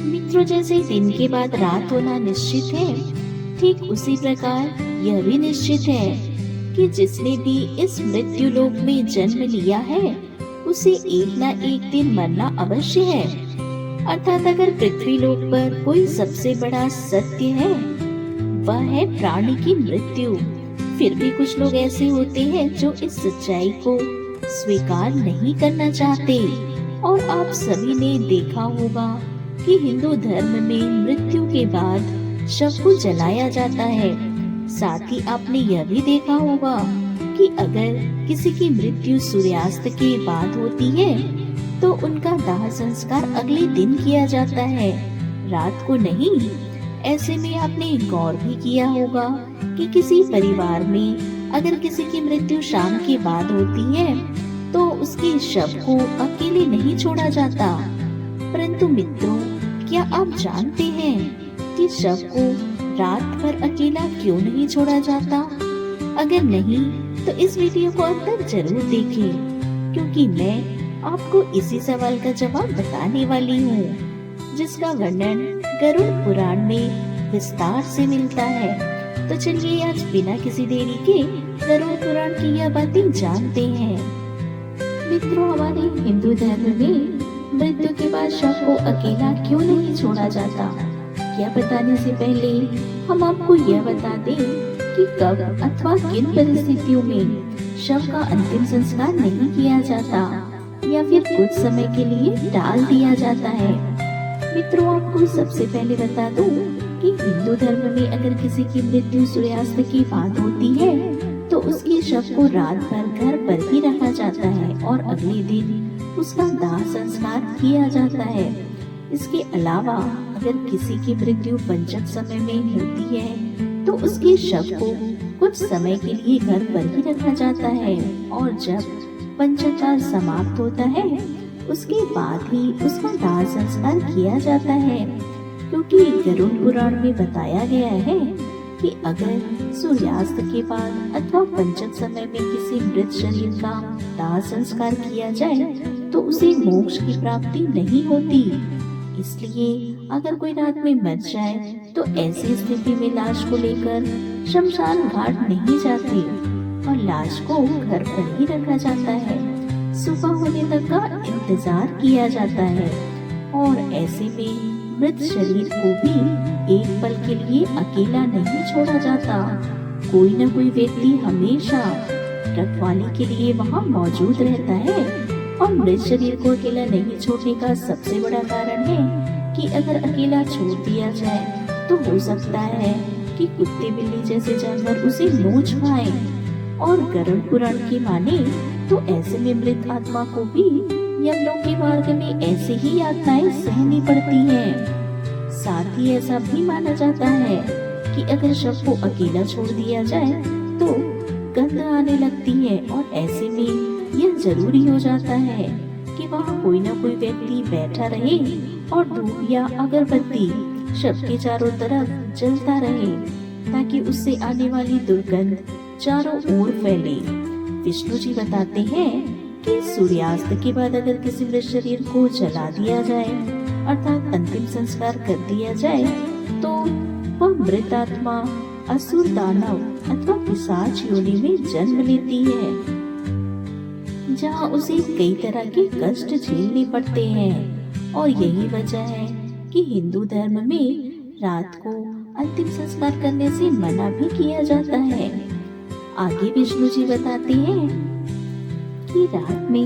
मित्रों, जैसे दिन के बाद रात होना निश्चित है, ठीक उसी प्रकार यह भी निश्चित है कि जिसने भी इस मृत्यु लोक में जन्म लिया है, उसे एक ना एक दिन मरना अवश्य है। अर्थात अगर पृथ्वी लोक पर कोई सबसे बड़ा सत्य है, वह है प्राणी की मृत्यु। फिर भी कुछ लोग ऐसे होते हैं जो इस सच्चाई को स्वीकार नहीं करना चाहते। और आप सभी ने देखा होगा कि हिंदू धर्म में मृत्यु के बाद शव को जलाया जाता है। साथ ही आपने यह भी देखा होगा कि अगर किसी की मृत्यु सूर्यास्त के बाद होती है, तो उनका दाह संस्कार अगले दिन किया जाता है, रात को नहीं। ऐसे में आपने गौर भी किया होगा कि किसी परिवार में अगर किसी की मृत्यु शाम के बाद होती है, तो उसके शव को अकेले नहीं छोड़ा जाता। परंतु मित्रों, क्या आप जानते हैं कि शव को रात भर अकेला क्यों नहीं छोड़ा जाता? अगर नहीं, तो इस वीडियो को अंत तक जरूर देखें, क्योंकि मैं आपको इसी सवाल का जवाब बताने वाली हूँ, जिसका वर्णन गरुड़ पुराण में विस्तार से मिलता है। तो चलिए आज बिना किसी देरी के गरुड़ पुराण की यह बातें जानते हैं। मित्रों, हमारे हिंदू धर्म में मृत्यु के बाद शव को अकेला क्यों नहीं छोड़ा जाता, यह बताने से पहले हम आपको यह बता दें कि कब अथवा किन परिस्थितियों में शव का अंतिम संस्कार नहीं किया जाता या फिर कुछ समय के लिए टाल दिया जाता है। मित्रों, आपको सबसे पहले बता दूं कि हिंदू धर्म में अगर किसी की मृत्यु सूर्यास्त के बाद होती है, तो उसके शव को रात भर घर पर ही रखा जाता है और अगले दिन उसका दाह संस्कार किया जाता है। इसके अलावा अगर किसी की मृत्यु पंचक समय में होती है, तो उसके शव को कुछ समय के लिए घर पर ही रखा जाता है और जब पंचक काल समाप्त होता है, उसके बाद ही उसका दाह संस्कार किया जाता है। क्योंकि गरुड़ पुराण में बताया गया है कि अगर सूर्यास्त के बाद अथवा पंचक समय में किसी मृत शरीर का दाह संस्कार किया जाए, तो उसे मोक्ष की प्राप्ति नहीं होती। इसलिए अगर कोई रात में मर जाए, तो ऐसी स्थिति में लाश को लेकर शमशान घाट नहीं जाते और लाश को घर पर ही रखा जाता है। सुबह होने तक का इंतजार किया जाता है और ऐसे में मृत शरीर को भी एक पल के लिए अकेला नहीं छोड़ा जाता। कोई न कोई व्यक्ति हमेशा रखवाली के लिए वहाँ मौजूद रहता है। और मृत शरीर को अकेला नहीं छोड़ने का सबसे बड़ा कारण है कि अगर अकेला छोड़ दिया जाए, तो हो सकता है कि कुत्ते बिल्ली जैसे जानवर उसे नोच खाएं। और गरुड़ पुराण की माने तो ऐसे में मृत आत्मा को भी यमलोक के मार्ग में ऐसे ही यातनाएं सहनी पड़ती हैं। साथ ही ऐसा भी माना जाता है कि अगर शव को अकेला छोड़ दिया जाए, तो गंध आने लगती है और ऐसे में यह जरूरी हो जाता है कि वहाँ कोई न कोई व्यक्ति बैठा रहे और धूप या अगरबत्ती शव के चारों तरफ जलता रहे, ताकि उससे आने वाली दुर्गंध चारों ओर फैले। विष्णु जी बताते हैं कि सूर्यास्त के बाद अगर किसी मृत शरीर को जला दिया जाए, अर्थात अंतिम संस्कार कर दिया जाए, तो वह मृत आत्मा असुर, दानव अथवा पिशाच योनि में जन्म लेती है, जहाँ उसे कई तरह के कष्ट झेलने पड़ते हैं। और यही वजह है कि हिंदू धर्म में रात को अंतिम संस्कार करने से मना भी किया जाता है। आगे विष्णु जी बताते हैं कि रात में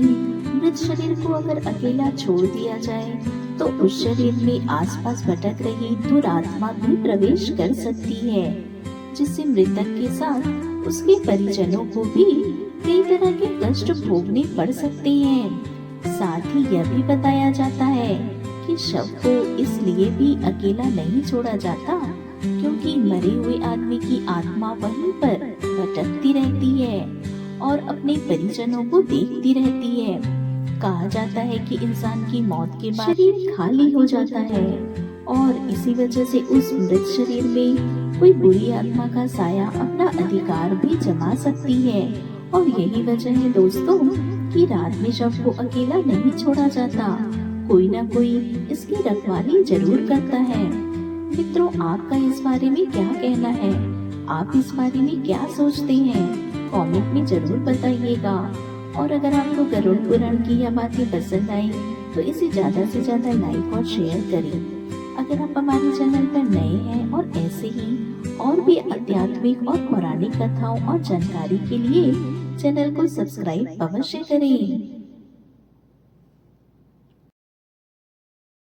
मृत शरीर को अगर अकेला छोड़ दिया जाए, तो उस शरीर में आसपास भटक रही दुरात्मा भी प्रवेश कर सकती है, जिससे मृतक के साथ उसके परिजनों को भी कई तरह के कष्ट भोगने पड़ सकते हैं। साथ ही यह भी बताया जाता है कि शव को इसलिए भी अकेला नहीं छोड़ा जाता, क्योंकि मरे हुए आदमी की आत्मा वहीं पर भटकती रहती है और अपने परिजनों को देखती रहती है। कहा जाता है कि इंसान की मौत के बाद शरीर खाली हो जाता है और इसी वजह से उस मृत शरीर में कोई बुरी आत्मा का साया अपना अधिकार भी जमा सकती है। और यही वजह है दोस्तों कि रात में शव को अकेला नहीं छोड़ा जाता। कोई ना कोई इसकी रखवाली जरूर करता है। मित्रों, आपका इस बारे में क्या कहना है? आप इस बारे में क्या सोचते हैं? कमेंट में जरूर बताइएगा। और अगर आपको गरुड़ पुराण की यह बातें पसंद आई तो इसे ज्यादा से ज्यादा लाइक और शेयर करें। अगर आप हमारे चैनल पर नए हैं और ऐसे ही और भी आध्यात्मिक और पौराणिक कथाओं और जानकारी के लिए चैनल को सब्सक्राइब अवश्य करें।